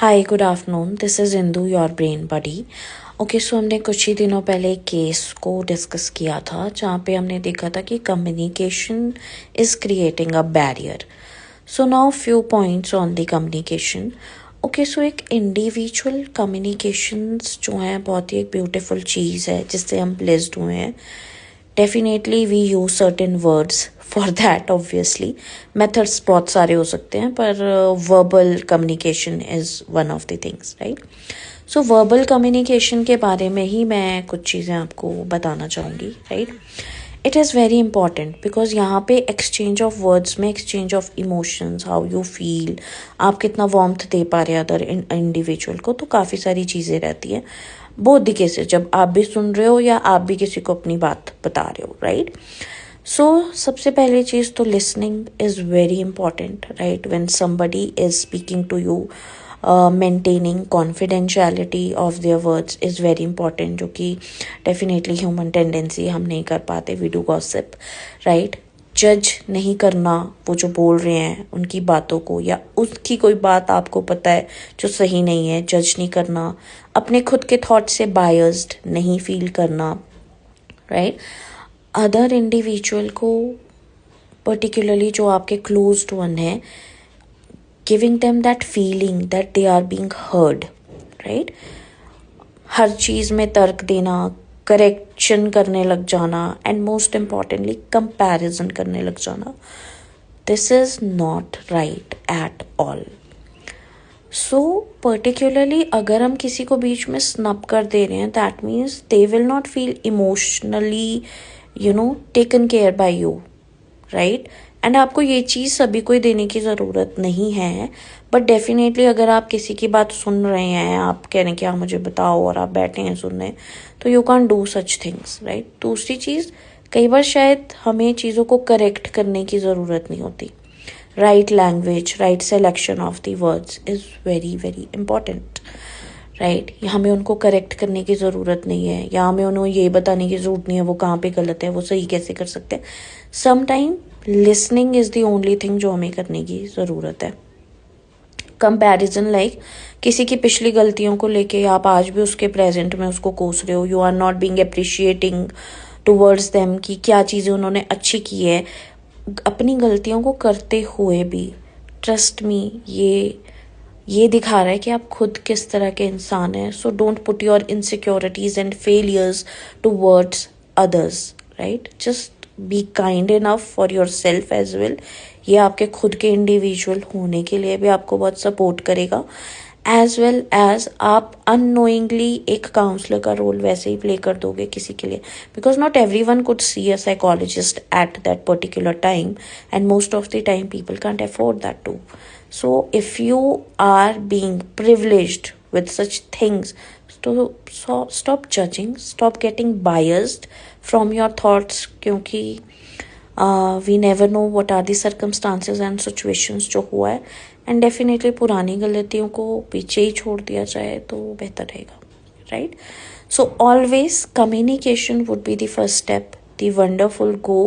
Hi good afternoon, this is Indu your brain buddy. Okay, so हमने कुछ ही दिनों पहले एक केस को डिस्कस किया था जहाँ पे हमने देखा था कि communication is creating a barrier. So now few points on the communication. Okay, so एक इंडिविजुअल कम्युनिकेशंस जो हैं बहुत ही एक ब्यूटीफुल चीज़ है जिससे हम ब्लेस्ड हुए हैं। Definitely we use certain words for that. Obviously methods बहुत सारे हो सकते हैं पर verbal communication is one of the things, right. So verbal communication के बारे में ही मैं कुछ चीज़ें आपको बताना चाहूँगी, right. It is very important because यहाँ पे एक्सचेंज ऑफ वर्ड्स में exchange of emotions, how you feel, आप कितना वार्मथ दे पा रहे हैं अदर इंडिविजुअल को, तो काफ़ी सारी चीज़ें रहती हैं बोथ द केसेस, जब आप भी सुन रहे हो या आप भी किसी को अपनी बात बता रहे हो, राइट। सो सबसे पहली चीज़ तो listening is very important, right. When somebody is speaking to you, maintaining confidentiality of their words is very important, जो कि डेफिनेटली ह्यूमन टेंडेंसी हम नहीं कर पाते, वी डू गॉसिप, राइट। जज नहीं करना वो जो बोल रहे हैं उनकी बातों को, या उसकी कोई बात आपको पता है जो सही नहीं है, जज नहीं करना। अपने खुद के थॉट से बायस्ड नहीं फील करना, राइट। अदर इंडिविजुअल को, पर्टिकुलरली जो आपके क्लोज्ड वन है, giving them that feeling that they are being heard, right. हर चीज़ में तर्क देना, करेक्शन करने लग जाना, एंड मोस्ट इम्पॉर्टेंटली कंपैरिजन करने लग जाना, this is not right at all. So particularly अगर हम किसी को बीच में स्नब कर दे रहे हैं, that means they will not feel emotionally taken care by you, right. And आपको ये चीज़ सभी को ही देने की ज़रूरत नहीं है, बट डेफिनेटली अगर आप किसी की बात सुन रहे हैं, आप कह रहे हैं कि आप मुझे बताओ और आप बैठे हैं सुनने, तो you can do such things, right. दूसरी चीज़, कई बार शायद हमें चीज़ों को करेक्ट करने की ज़रूरत नहीं होती। Right language, right selection of the words is very very important, right. हमें उनको करेक्ट करने की ज़रूरत नहीं है, या हमें उन्हें ये बताने की ज़रूरत नहीं है वो कहाँ पे गलत है, वो सही कैसे कर सकते हैं। Some time listening is the only thing जो हमें करने की ज़रूरत है। कंपैरिजन लाइक किसी की पिछली गलतियों को लेके आप आज भी उसके प्रेजेंट में उसको कोस रहे हो, you are not being appreciating towards them कि क्या चीज़ें उन्होंने अच्छी की है। अपनी गलतियों को करते हुए भी ट्रस्ट मी, ये दिखा रहा है कि आप खुद किस तरह के इंसान हैं। So don't put your insecurities and failures towards others, right. Just be kind enough for yourself as well. ये आपके खुद के इंडिविजुअल होने के लिए भी आपको बहुत सपोर्ट करेगा, एज वेल एज आप अननोइंगली एक काउंसलर का रोल वैसे ही प्ले कर दोगे किसी के लिए, because not every one could see a psychologist at that particular time, and most of the time people can't afford that too. So if you are being privileged with such things, so stop judging, stop getting biased from your thoughts, क्योंकि we never know what are the circumstances and situations जो हुआ है, and definitely पुरानी गलतियों को पीछे ही छोड़ दिया जाए तो बेहतर रहेगा, right. So always communication would be the first step, the wonderful go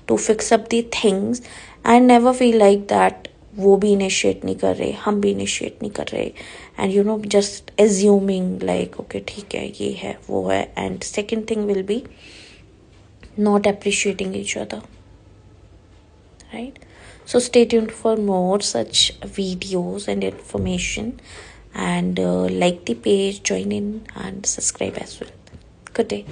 to fix up the things, and never feel like that वो भी इनिशिएट नहीं कर रहे, हम भी इनिशिएट नहीं कर रहे, and just assuming like okay ठीक है, ये है वो है। And second thing will be not appreciating each other, right? So stay tuned for more such videos and information, and like the page, join in and subscribe as well. Good day.